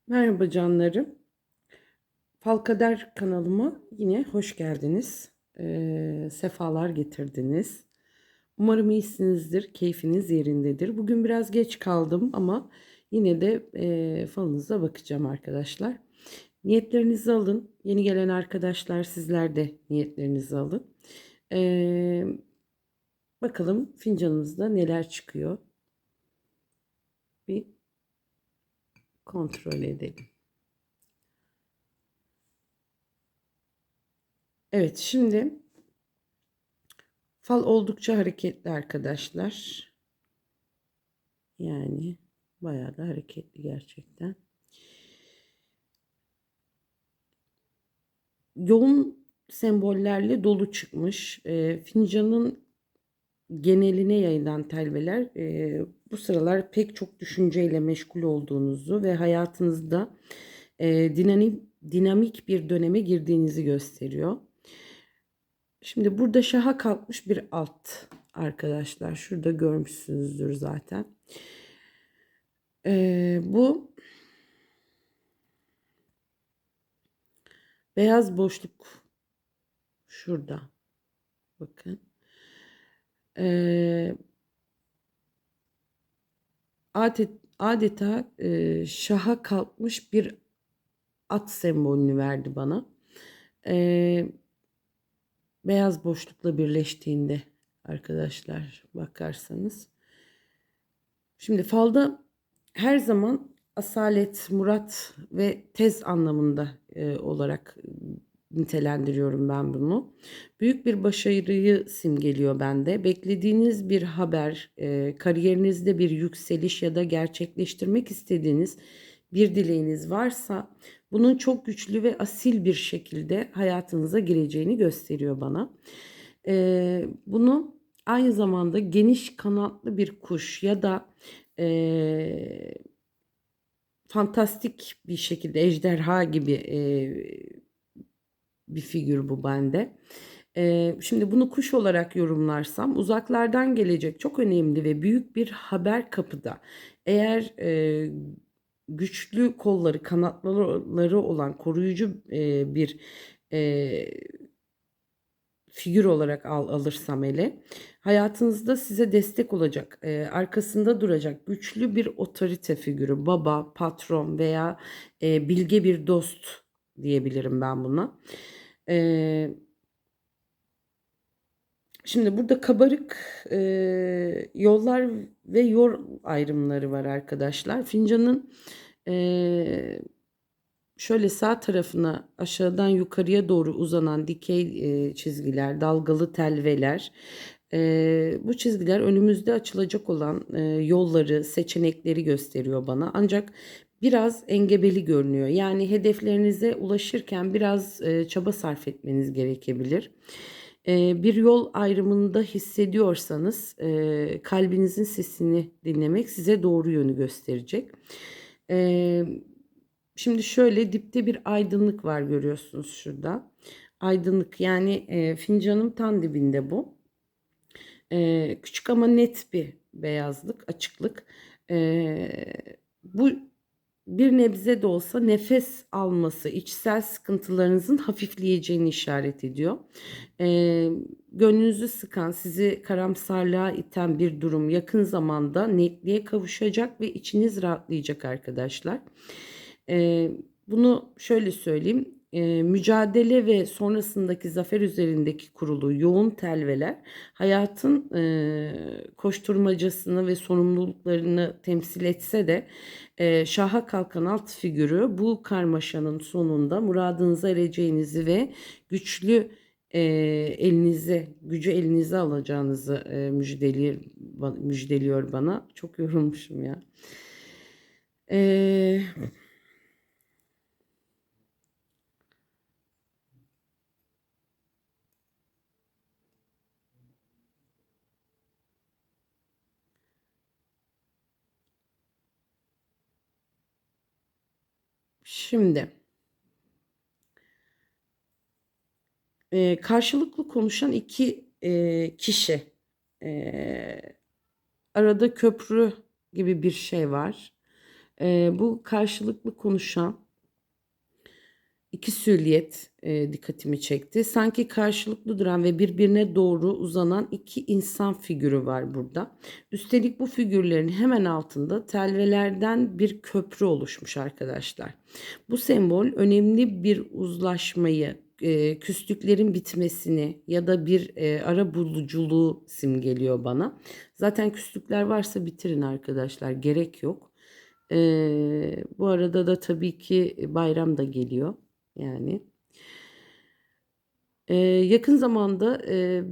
Merhaba canlarım. Falkader kanalıma yine hoş geldiniz. Sefalar getirdiniz. Umarım iyisinizdir, keyfiniz yerindedir. Bugün biraz geç kaldım ama yine de falınıza bakacağım arkadaşlar. Niyetlerinizi alın. Yeni gelen arkadaşlar sizler de niyetlerinizi alın. Ee, Bakalım fincanımızda neler çıkıyor. Bir kontrol edelim. Evet, şimdi fal oldukça hareketli arkadaşlar. Yani bayağı da hareketli gerçekten. Yoğun sembollerle dolu çıkmış. Fincanın geneline yayılan telveler bu sıralar pek çok düşünceyle meşgul olduğunuzu ve hayatınızda dinamik bir döneme girdiğinizi gösteriyor. Şimdi burada şaha kalkmış bir alt arkadaşlar. Şurada görmüşsünüzdür zaten. Bu beyaz boşluk şurada. Bakın. Ee, adeta şaha kalkmış bir at sembolünü verdi bana. Ee, Beyaz boşlukla birleştiğinde arkadaşlar bakarsanız. Şimdi falda her zaman asalet, murat ve tez anlamında olarak nitelendiriyorum ben bunu. Büyük bir başarıyı simgeliyor bende. Beklediğiniz bir haber, kariyerinizde bir yükseliş ya da gerçekleştirmek istediğiniz bir dileğiniz varsa bunun çok güçlü ve asil bir şekilde hayatınıza gireceğini gösteriyor bana. Bunu aynı zamanda geniş kanatlı bir kuş ya da fantastik bir şekilde ejderha gibi bir figür bu bende. Şimdi bunu kuş olarak yorumlarsam uzaklardan gelecek çok önemli ve büyük bir haber kapıda. Eğer güçlü kolları, kanatları olan koruyucu bir e, figür olarak alırsam ele, hayatınızda size destek olacak, arkasında duracak güçlü bir otorite figürü, baba, patron veya bilge bir dost diyebilirim ben buna. E, Şimdi burada kabarık yollar ve yol ayrımları var arkadaşlar. Fincanın şöyle sağ tarafına aşağıdan yukarıya doğru uzanan dikey çizgiler, dalgalı telveler. Bu çizgiler önümüzde açılacak olan yolları, seçenekleri gösteriyor bana. Ancak biraz engebeli görünüyor. Yani hedeflerinize ulaşırken biraz çaba sarf etmeniz gerekebilir. Bir yol ayrımında hissediyorsanız kalbinizin sesini dinlemek size doğru yönü gösterecek. Şimdi şöyle dipte bir aydınlık var görüyorsunuz şurada. Aydınlık yani fincanın tam dibinde bu. Küçük ama net bir beyazlık, açıklık. Bu bir nebze de olsa nefes alması, içsel sıkıntılarınızın hafifleyeceğini işaret ediyor. Gönlünüzü sıkan, sizi karamsarlığa iten bir durum yakın zamanda netliğe kavuşacak ve içiniz rahatlayacak arkadaşlar. Bunu şöyle söyleyeyim. Mücadele ve sonrasındaki zafer üzerindeki kurulu yoğun telveler hayatın koşturmacasını ve sorumluluklarını temsil etse de şaha kalkan alt figürü bu karmaşanın sonunda muradınıza ereceğinizi ve güçlü gücü elinize alacağınızı müjdeliyor bana. Çok yorulmuşum ya. Eee Şimdi karşılıklı konuşan iki kişi, arada köprü gibi bir şey var. Bu karşılıklı konuşan iki süliyet dikkatimi çekti. Sanki karşılıklı duran ve birbirine doğru uzanan iki insan figürü var burada. Üstelik bu figürlerin hemen altında telvelerden bir köprü oluşmuş arkadaşlar. Bu sembol önemli bir uzlaşmayı, küslüklerin bitmesini ya da bir ara buluculuğu simgeliyor bana. Zaten küslükler varsa bitirin arkadaşlar, gerek yok. Bu arada da tabii ki bayram da geliyor. Yani yakın zamanda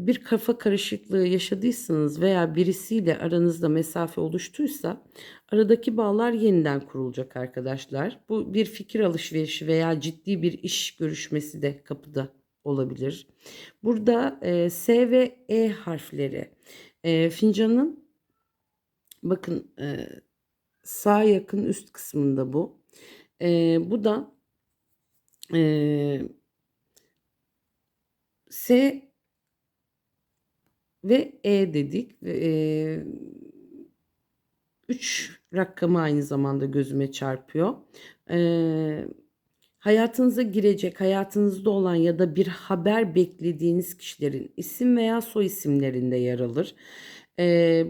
bir kafa karışıklığı yaşadıysanız veya birisiyle aranızda mesafe oluştuysa aradaki bağlar yeniden kurulacak arkadaşlar. Bu bir fikir alışverişi veya ciddi bir iş görüşmesi de kapıda olabilir. Burada S ve E harfleri fincanın, bakın, sağ yakın üst kısmında bu. Bu da S ve E dedik. 3 rakamı aynı zamanda gözüme çarpıyor. Hayatınıza girecek, hayatınızda olan ya da bir haber beklediğiniz kişilerin isim veya soy isimlerinde yer alır.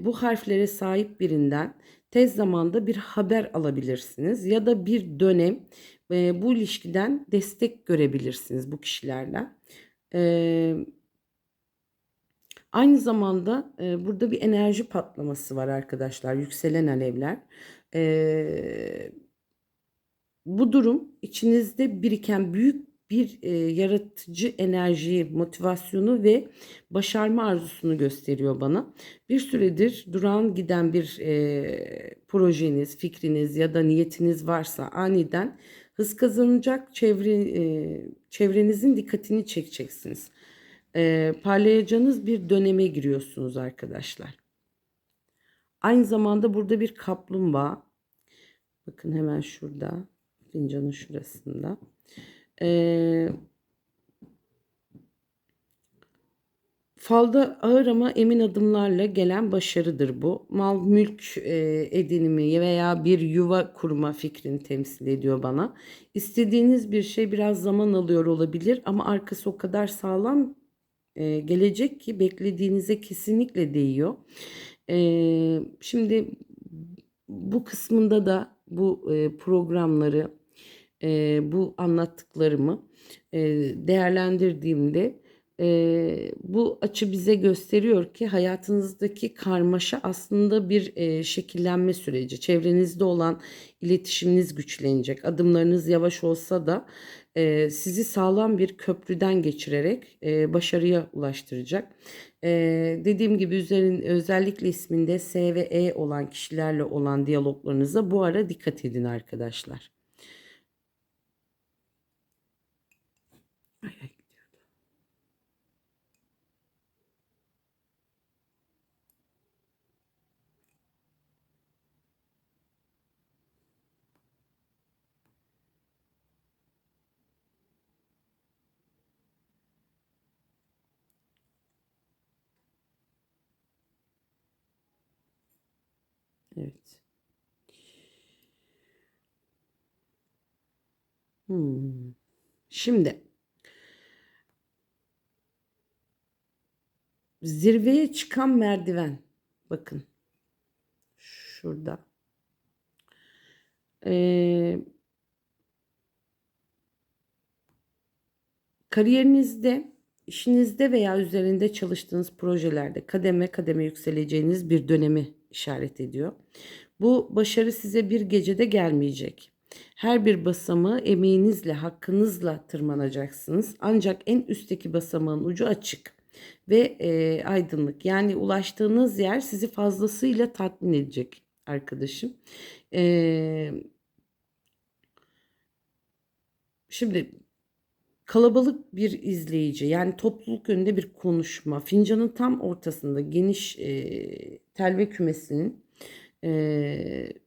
Bu harflere sahip birinden tez zamanda bir haber alabilirsiniz ya da bir dönem bu ilişkiden destek görebilirsiniz bu kişilerden. Aynı zamanda burada bir enerji patlaması var arkadaşlar. Yükselen alevler. Eee, Bu durum içinizde biriken büyük bir yaratıcı enerjiyi, motivasyonu ve başarma arzusunu gösteriyor bana. Bir süredir durağan giden bir projeniz, fikriniz ya da niyetiniz varsa aniden hız kazanacak, çevrenizin dikkatini çekeceksiniz. Parlayacağınız bir döneme giriyorsunuz arkadaşlar. Aynı zamanda burada bir kaplumbağa. Bakın hemen şurada. Fincanın şurasında. Falda ağır ama emin adımlarla gelen başarıdır bu. Mal, mülk edinimi veya bir yuva kurma fikrini temsil ediyor bana. İstediğiniz bir şey biraz zaman alıyor olabilir ama arkası o kadar sağlam gelecek ki beklediğinize kesinlikle değiyor. Şimdi bu kısmında da bu programları, bu anlattıklarımı değerlendirdiğimde bu açı bize gösteriyor ki hayatınızdaki karmaşa aslında bir şekillenme süreci. Çevrenizde olan iletişiminiz güçlenecek. Adımlarınız yavaş olsa da sizi sağlam bir köprüden geçirerek başarıya ulaştıracak. Dediğim gibi özellikle isminde S ve E olan kişilerle olan diyaloglarınıza bu ara dikkat edin arkadaşlar. Ay, ay. Evet. Şimdi zirveye çıkan merdiven. Bakın şurada. Kariyerinizde, işinizde veya üzerinde çalıştığınız projelerde kademe kademe yükseleceğiniz bir dönemi işaret ediyor. Bu başarı size bir gecede gelmeyecek. Her bir basamağı emeğinizle, hakkınızla tırmanacaksınız. Ancak en üstteki basamağın ucu açık ve aydınlık. Yani ulaştığınız yer sizi fazlasıyla tatmin edecek arkadaşım. Şimdi kalabalık bir izleyici, yani topluluk önünde bir konuşma, fincanın tam ortasında geniş telve kümesinin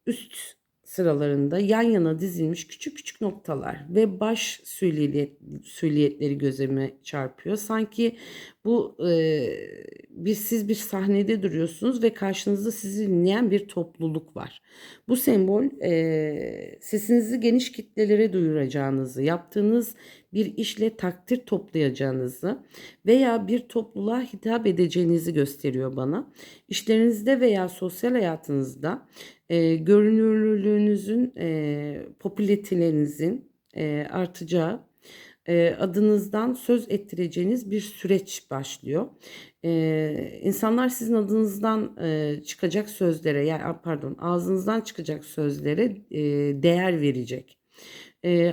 üst sıralarında yan yana dizilmiş küçük küçük noktalar ve baş süliyetleri gözeme çarpıyor. Sanki bu siz bir sahnede duruyorsunuz ve karşınızda sizi dinleyen bir topluluk var. Bu sembol sesinizi geniş kitlelere duyuracağınızı, yaptığınız bir işle takdir toplayacağınızı veya bir topluluğa hitap edeceğinizi gösteriyor bana. İşlerinizde veya sosyal hayatınızda görünürlüğünüzün, popülaritenizin artacağı, adınızdan söz ettireceğiniz bir süreç başlıyor. İnsanlar sizin adınızdan çıkacak sözlere, yani pardon, ağzınızdan çıkacak sözlere değer verecek.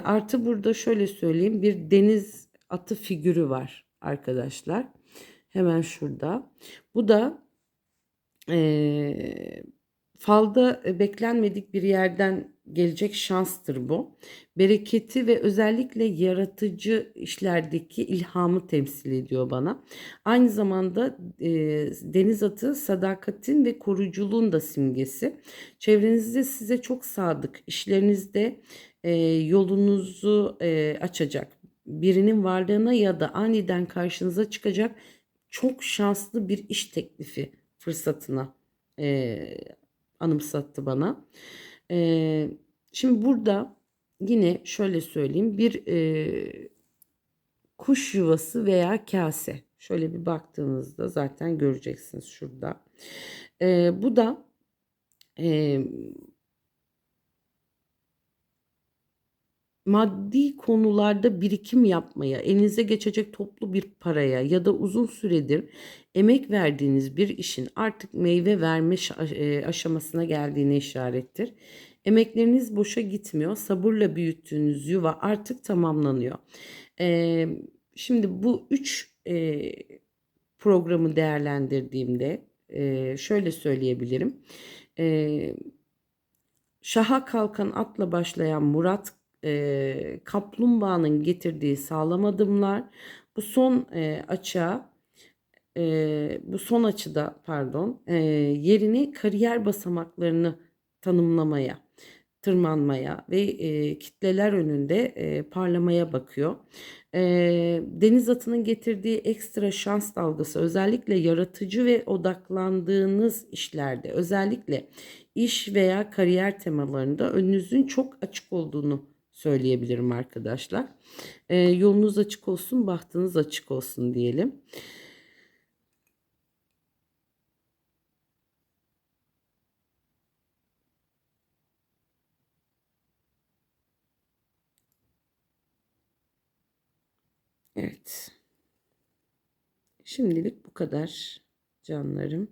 Artı burada şöyle söyleyeyim, bir deniz atı figürü var arkadaşlar. Hemen şurada. Bu da falda beklenmedik bir yerden gelecek şanstır bu. Bereketi ve özellikle yaratıcı işlerdeki ilhamı temsil ediyor bana. Aynı zamanda deniz atı sadakatin ve koruyuculuğun da simgesi. Çevrenizde size çok sadık, işlerinizde yolunuzu açacak birinin varlığına ya da aniden karşınıza çıkacak çok şanslı bir iş teklifi fırsatına anımsattı bana. Şimdi burada yine şöyle söyleyeyim, bir kuş yuvası veya kase. Şöyle bir baktığınızda zaten göreceksiniz şurada. Bu da maddi konularda birikim yapmaya, elinize geçecek toplu bir paraya ya da uzun süredir emek verdiğiniz bir işin artık meyve verme aşamasına geldiğine işarettir. Emekleriniz boşa gitmiyor. Sabırla büyüttüğünüz yuva artık tamamlanıyor. Şimdi bu 3 programı değerlendirdiğimde şöyle söyleyebilirim. Şaha kalkan atla başlayan Murat kaplumbağanın getirdiği sağlam adımlar bu son açıda yerini kariyer basamaklarını tanımlamaya, tırmanmaya ve kitleler önünde parlamaya bakıyor. Deniz atının getirdiği ekstra şans dalgası özellikle yaratıcı ve odaklandığınız işlerde, özellikle iş veya kariyer temalarında önünüzün çok açık olduğunu söyleyebilirim arkadaşlar. Yolunuz açık olsun, bahtınız açık olsun diyelim. Evet. Şimdilik bu kadar canlarım.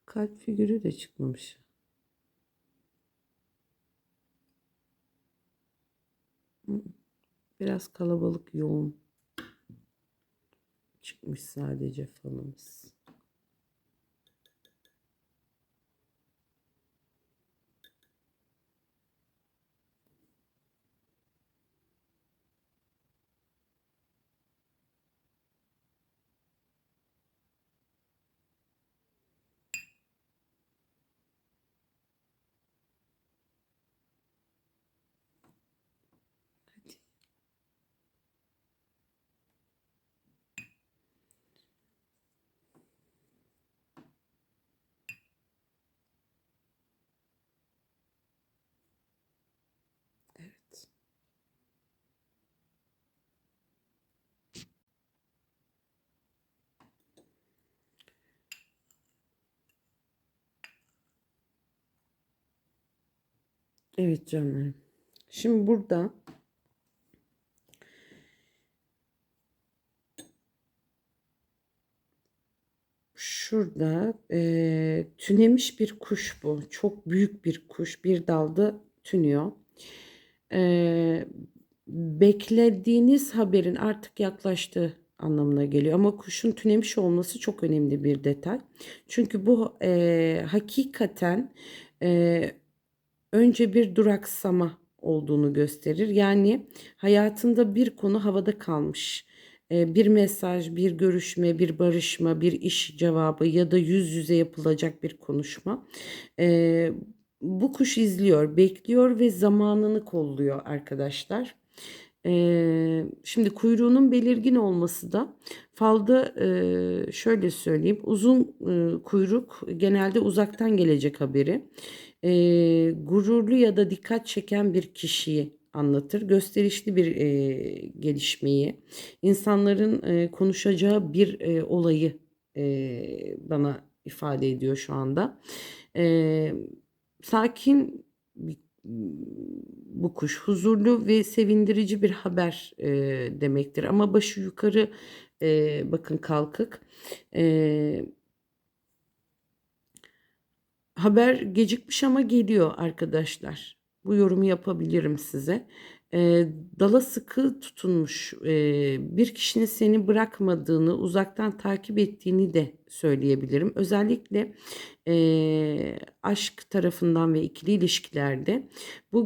Kalp figürü de çıkmamış. Biraz kalabalık, yoğun çıkmış sadece falımız. Evet. Evet canlarım. Şimdi burada şurada tünemiş bir kuş bu. Çok büyük bir kuş. Bir dalda tünüyor. Beklediğiniz haberin artık yaklaştığı anlamına geliyor. Ama kuşun tünemiş olması çok önemli bir detay. Çünkü bu hakikaten önce bir duraksama olduğunu gösterir. Yani hayatında bir konu havada kalmış. Bir mesaj, bir görüşme, bir barışma, bir iş cevabı ya da yüz yüze yapılacak bir konuşma. Eee, Bu kuş izliyor, bekliyor ve zamanını kolluyor arkadaşlar. Şimdi kuyruğunun belirgin olması da falda, şöyle söyleyeyim, uzun kuyruk genelde uzaktan gelecek haberi. Gururlu ya da dikkat çeken bir kişiyi anlatır. Gösterişli bir gelişmeyi, insanların konuşacağı bir olayı bana ifade ediyor şu anda. Eee, Sakin bu kuş, huzurlu ve sevindirici bir haber demektir. Ama başı yukarı, bakın, kalkık. Eee, Haber gecikmiş ama geliyor arkadaşlar. Bu yorumu yapabilirim size. Dala sıkı tutunmuş bir kişinin seni bırakmadığını, uzaktan takip ettiğini de söyleyebilirim. Özellikle aşk tarafından ve ikili ilişkilerde bu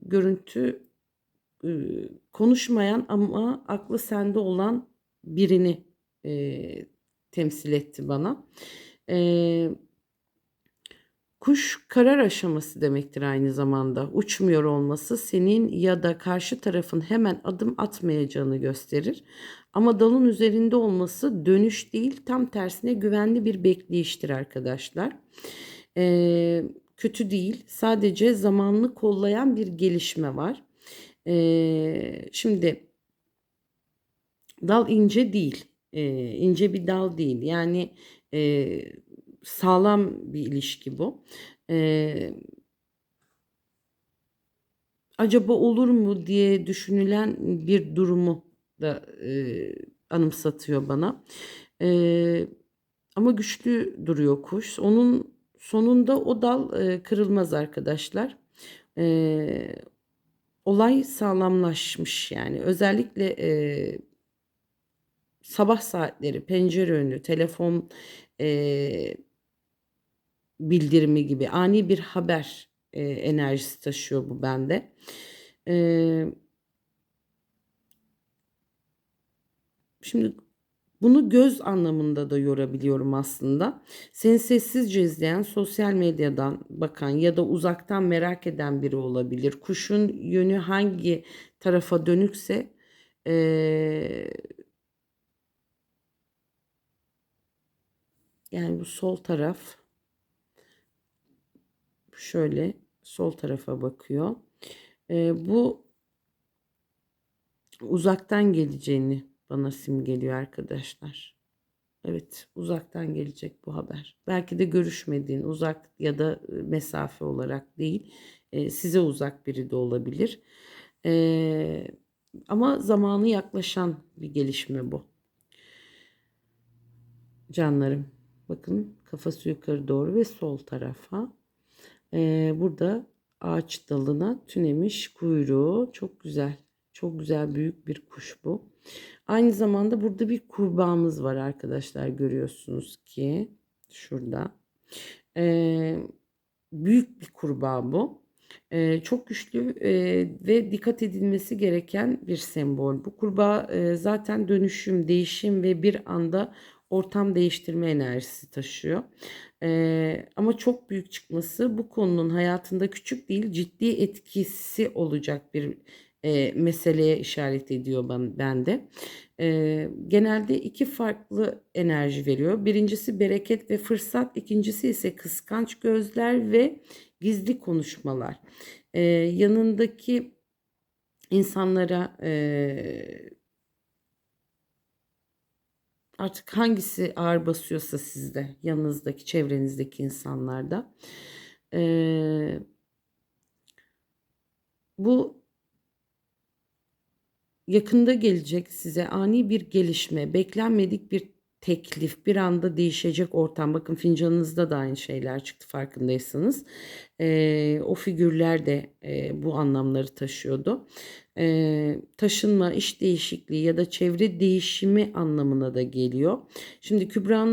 görüntü konuşmayan ama aklı sende olan birini temsil etti bana. Eee Kuş karar aşaması demektir aynı zamanda. Uçmuyor olması senin ya da karşı tarafın hemen adım atmayacağını gösterir. Ama dalın üzerinde olması dönüş değil, tam tersine güvenli bir bekleyiştir arkadaşlar. Kötü değil, sadece zamanını kollayan bir gelişme var. Şimdi dal ince değil, ince bir dal değil. Yani eee, sağlam bir ilişki bu. Eee, Acaba olur mu diye düşünülen bir durumu da anımsatıyor bana. Eee, Ama güçlü duruyor kuş. Onun sonunda o dal kırılmaz arkadaşlar. Eee, Olay sağlamlaşmış yani. Özellikle sabah saatleri, pencere önü, telefon eee, bildirimi gibi ani bir haber enerjisi taşıyor bu bende. Eee, Şimdi bunu göz anlamında da yorabiliyorum aslında. Seni sessizce izleyen, sosyal medyadan bakan ya da uzaktan merak eden biri olabilir. Kuşun yönü hangi tarafa dönükse eee, yani bu sol taraf, şöyle sol tarafa bakıyor. Bu uzaktan geleceğini bana simgeliyor arkadaşlar. Evet, uzaktan gelecek bu haber. Belki de görüşmediğin, uzak ya da mesafe olarak değil, size uzak biri de olabilir. Ee, Ama zamanı yaklaşan bir gelişme bu. Canlarım, bakın, kafası yukarı doğru ve sol tarafa. Burada ağaç dalına tünemiş kuyruğu. Çok güzel. Çok güzel, büyük bir kuş bu. Aynı zamanda burada bir kurbağamız var arkadaşlar. Görüyorsunuz ki şurada. Ee, Büyük bir kurbağa bu. Çok güçlü ve dikkat edilmesi gereken bir sembol. Bu kurbağa zaten dönüşüm, değişim ve bir anda ortam değiştirme enerjisi taşıyor. Ama çok büyük çıkması bu konunun hayatında küçük değil, ciddi etkisi olacak bir meseleye işaret ediyor bende. Genelde iki farklı enerji veriyor. Birincisi bereket ve fırsat, ikincisi ise kıskanç gözler ve gizli konuşmalar. Yanındaki insanlara artık hangisi ağır basıyorsa sizde, yanınızdaki, çevrenizdeki insanlarda. Bu yakında gelecek size ani bir gelişme, beklenmedik bir teklif, bir anda değişecek ortam. Bakın, fincanınızda da aynı şeyler çıktı farkındaysanız. O figürler de bu anlamları taşıyordu. Taşınma, iş değişikliği ya da çevre değişimi anlamına da geliyor. Şimdi Kübra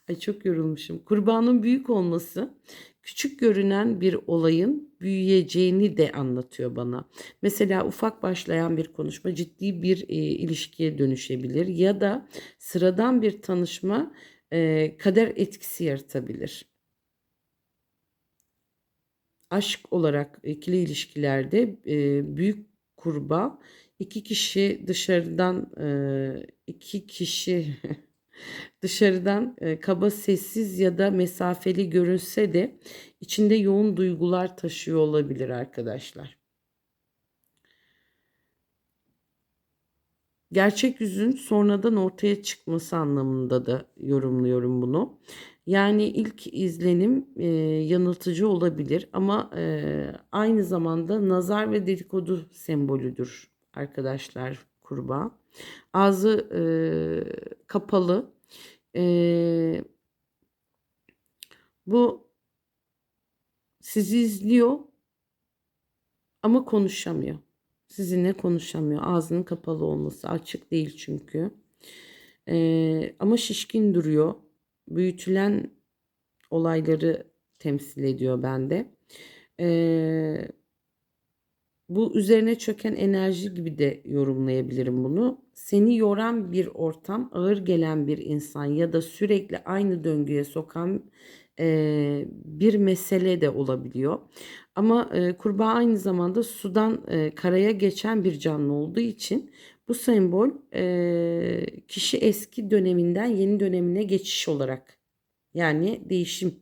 Ay çok yorulmuşum. Kurbanın büyük olması küçük görünen bir olayın büyüyeceğini de anlatıyor bana. Mesela ufak başlayan bir konuşma ciddi bir ilişkiye dönüşebilir ya da sıradan bir tanışma kader etkisi yaratabilir. Aşk olarak ikili ilişkilerde büyük kurbağa iki kişi dışarıdan iki kişi dışarıdan kaba, sessiz ya da mesafeli görünse de içinde yoğun duygular taşıyor olabilir arkadaşlar. Gerçek yüzün sonradan ortaya çıkması anlamında da yorumluyorum bunu. Yani ilk izlenim yanıltıcı olabilir ama aynı zamanda nazar ve dedikodu sembolüdür arkadaşlar kurbağa. Ağzı kapalı. E, bu sizi izliyor ama konuşamıyor. Sizinle konuşamıyor. Ağzının kapalı olması açık değil çünkü. Ama şişkin duruyor. Büyütülen olayları temsil ediyor bende. Ee, Bu üzerine çöken enerji gibi de yorumlayabilirim bunu. Seni yoran bir ortam, ağır gelen bir insan ya da sürekli aynı döngüye sokan bir mesele de olabiliyor. Ama kurbağa aynı zamanda sudan karaya geçen bir canlı olduğu için bu sembol kişi eski döneminden yeni dönemine geçiş olarak yani değişim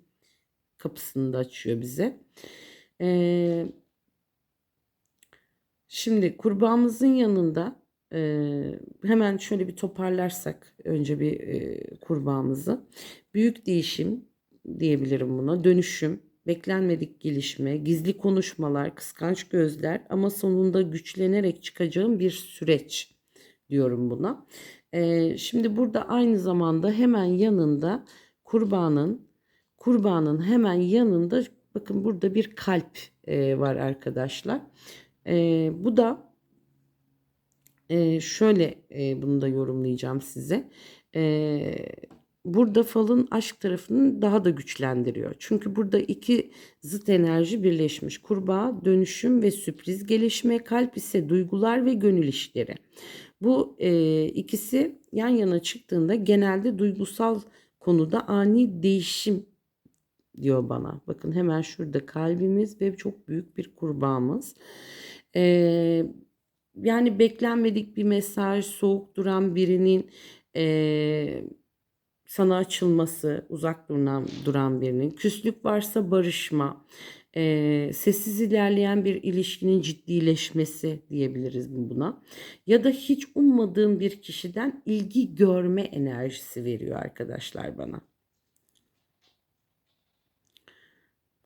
kapısını da açıyor bize. E, Şimdi kurbağamızın yanında hemen şöyle bir toparlarsak önce bir kurbağamızı. Büyük değişim diyebilirim buna. Dönüşüm, beklenmedik gelişme, gizli konuşmalar, kıskanç gözler ama sonunda güçlenerek çıkacağım bir süreç diyorum buna. Şimdi burada aynı zamanda hemen yanında kurbağanın kurbağanın hemen yanında bakın burada bir kalp var arkadaşlar. Bu da şöyle bunu da yorumlayacağım size. Eee, Burada falın aşk tarafını daha da güçlendiriyor. Çünkü burada iki zıt enerji birleşmiş. Kurbağa dönüşüm ve sürpriz gelişme, kalp ise duygular ve gönül işleri. Bu ikisi yan yana çıktığında genelde duygusal konuda ani değişim diyor bana. Bakın hemen şurada kalbimiz ve çok büyük bir kurbağamız. Ee, Yani beklenmedik bir mesaj, soğuk duran birinin ee, sana açılması, uzak duran birinin, küslük varsa barışma, sessiz ilerleyen bir ilişkinin ciddileşmesi diyebiliriz buna. Ya da hiç ummadığım bir kişiden ilgi görme enerjisi veriyor arkadaşlar bana.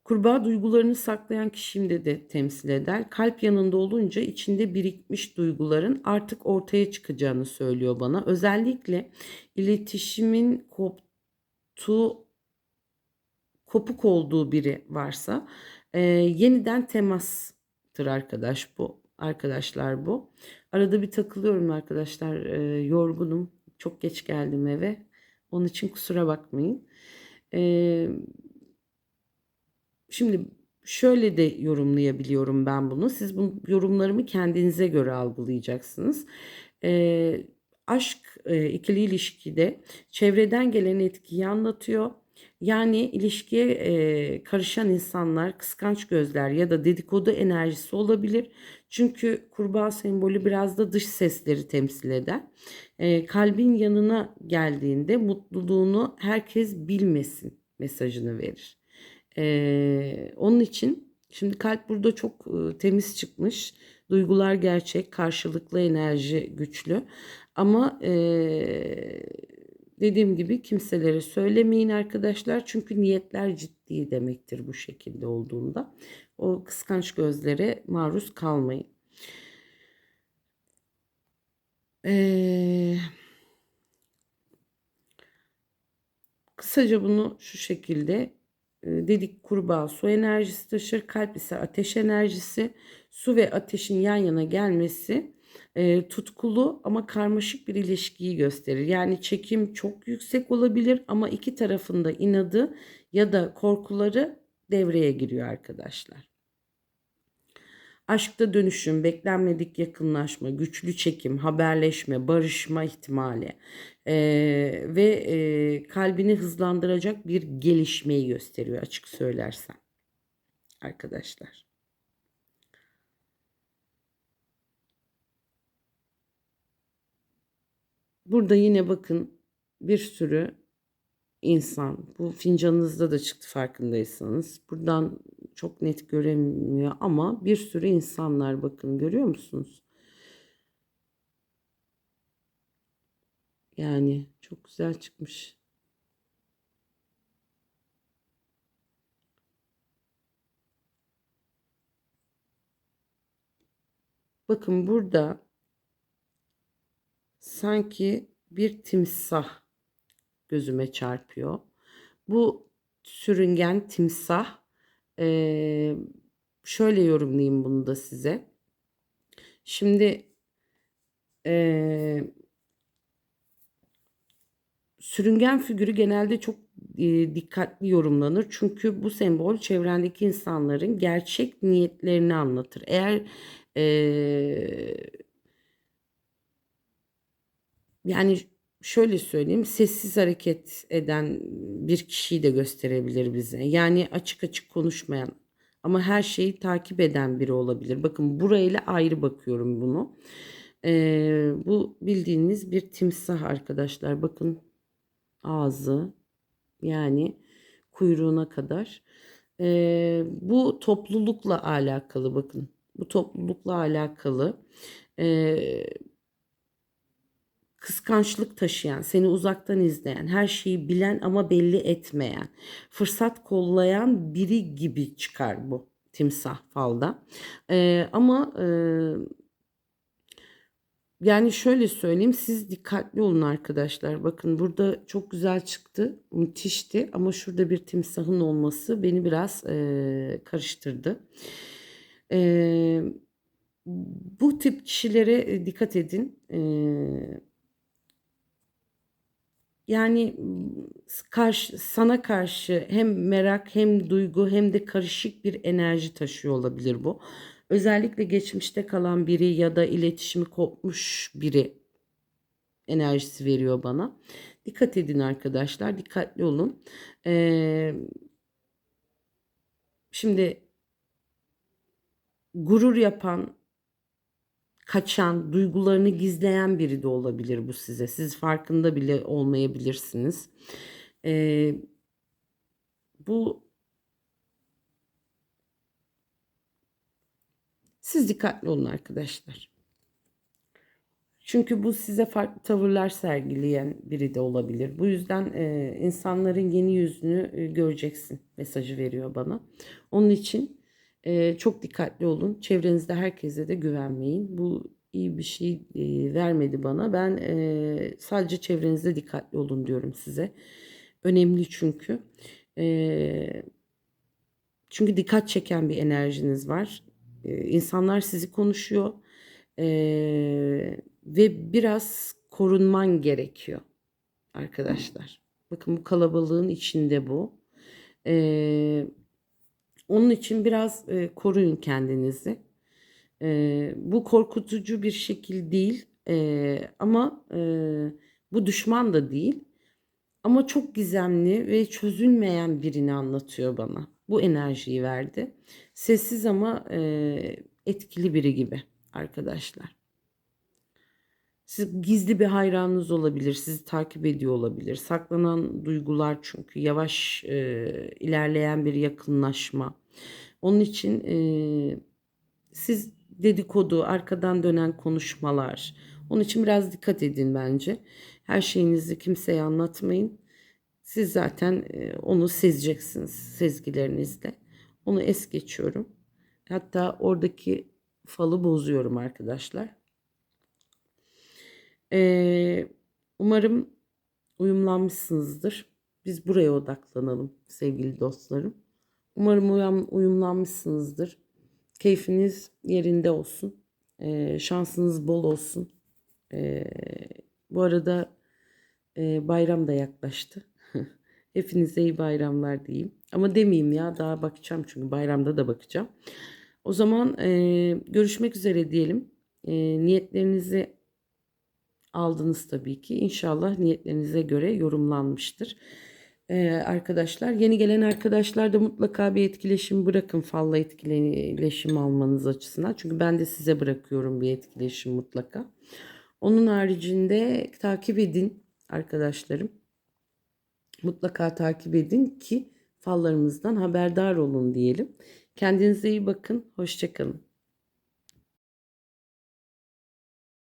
Kurbağa duygularını saklayan kişiyim de temsil eder. Kalp yanında olunca içinde birikmiş duyguların artık ortaya çıkacağını söylüyor bana. Özellikle iletişimin kopuk olduğu biri varsa yeniden temastır arkadaşlar bu. Arada bir takılıyorum arkadaşlar. Yorgunum. Çok geç geldim eve. Onun için kusura bakmayın. E, Şimdi şöyle de yorumlayabiliyorum ben bunu. Siz bu yorumlarımı kendinize göre algılayacaksınız. Ee, Aşk ikili ilişkide çevreden gelen etkiyi anlatıyor. Yani ilişkiye karışan insanlar kıskanç gözler ya da dedikodu enerjisi olabilir. Çünkü kurbağa sembolü biraz da dış sesleri temsil eder. Kalbin yanına geldiğinde mutluluğunu herkes bilmesin mesajını verir. Onun için şimdi kalp burada çok temiz çıkmış. Duygular gerçek, karşılıklı enerji güçlü. Ama dediğim gibi kimselere söylemeyin arkadaşlar. Çünkü niyetler ciddi demektir bu şekilde olduğunda. O kıskanç gözlere maruz kalmayın. Eee Kısaca bunu şu şekilde dedik, kurbağa su enerjisi taşır, kalp ise ateş enerjisi. Su ve ateşin yan yana gelmesi Tutkulu ama karmaşık bir ilişkiyi gösterir. Yani çekim çok yüksek olabilir ama iki tarafın da inadı ya da korkuları devreye giriyor arkadaşlar. Aşkta dönüşüm, beklenmedik yakınlaşma, güçlü çekim, haberleşme, barışma ihtimali ve kalbini hızlandıracak bir gelişmeyi gösteriyor açık söylersem arkadaşlar. Burada yine bakın bir sürü insan. Bu fincanınızda da çıktı farkındaysanız. Buradan çok net göremiyor ama bir sürü insanlar bakın görüyor musunuz? Yani çok güzel çıkmış. Bakın burada sanki bir timsah gözüme çarpıyor. Bu sürüngen timsah, eee, şöyle yorumlayayım bunu da size. Şimdi eee, sürüngen figürü genelde çok dikkatli yorumlanır. Çünkü bu sembol çevrendeki insanların gerçek niyetlerini anlatır. Eğer eee, yani şöyle söyleyeyim, sessiz hareket eden bir kişiyi de gösterebilir bize. Yani açık açık konuşmayan ama her şeyi takip eden biri olabilir. Bakın burayla ayrı bakıyorum bunu. Bu bildiğiniz bir timsah arkadaşlar. Bakın ağzı yani kuyruğuna kadar. Bu toplulukla alakalı bakın. Bu toplulukla alakalı. Ee, Kıskançlık taşıyan, seni uzaktan izleyen, her şeyi bilen ama belli etmeyen, fırsat kollayan biri gibi çıkar bu timsah falda. Ama yani şöyle söyleyeyim, siz dikkatli olun arkadaşlar. Bakın burada çok güzel çıktı, müthişti ama şurada bir timsahın olması beni biraz karıştırdı. Eee, Bu tip kişilere dikkat edin. Yani sana karşı hem merak hem duygu hem de karışık bir enerji taşıyor olabilir bu. Özellikle geçmişte kalan biri ya da iletişimi kopmuş biri enerjisi veriyor bana. Dikkat edin arkadaşlar, dikkatli olun. Ee, Şimdi gurur yapan, kaçan, duygularını gizleyen biri de olabilir bu size. Siz farkında bile olmayabilirsiniz. Ee, Bu siz dikkatli olun arkadaşlar. Çünkü bu size farklı tavırlar sergileyen biri de olabilir. Bu yüzden insanların yeni yüzünü göreceksin mesajı veriyor bana. Onun için çok dikkatli olun. Çevrenizde herkese de güvenmeyin. Bu iyi bir şey vermedi bana. Ben sadece çevrenizde dikkatli olun diyorum size. Önemli çünkü. E, Çünkü dikkat çeken bir enerjiniz var. İnsanlar sizi konuşuyor. Ve biraz korunman gerekiyor arkadaşlar. Bakın bu kalabalığın içinde bu. Ee, Onun için biraz koruyun kendinizi. Bu korkutucu bir şekil değil. Ama bu düşman da değil. Ama çok gizemli ve çözülmeyen birini anlatıyor bana. Bu enerjiyi verdi. Sessiz ama etkili biri gibi arkadaşlar. Siz gizli bir hayranınız olabilir, sizi takip ediyor olabilir. Saklanan duygular çünkü yavaş ilerleyen bir yakınlaşma. Onun için siz dedikodu, arkadan dönen konuşmalar. Onun için biraz dikkat edin bence. Her şeyinizi kimseye anlatmayın. Siz zaten onu sezeceksiniz sezgilerinizle. Onu es geçiyorum. Hatta oradaki falı bozuyorum arkadaşlar. Umarım uyumlanmışsınızdır. Biz buraya odaklanalım sevgili dostlarım. Umarım uyumlanmışsınızdır. Keyfiniz yerinde olsun. Şansınız bol olsun. Ee, Bu arada bayram da yaklaştı. Hepinize iyi bayramlar diyeyim. Ama demeyeyim ya, daha bakacağım çünkü bayramda da bakacağım. O zaman görüşmek üzere diyelim. Niyetlerinizi aldınız tabii ki. İnşallah niyetlerinize göre yorumlanmıştır. Arkadaşlar, yeni gelen arkadaşlar da mutlaka bir etkileşim bırakın, falla etkileşim almanız açısından. Çünkü ben de size bırakıyorum bir etkileşim mutlaka. Onun haricinde takip edin arkadaşlarım. Mutlaka takip edin ki fallarımızdan haberdar olun diyelim. Kendinize iyi bakın. Hoşça kalın.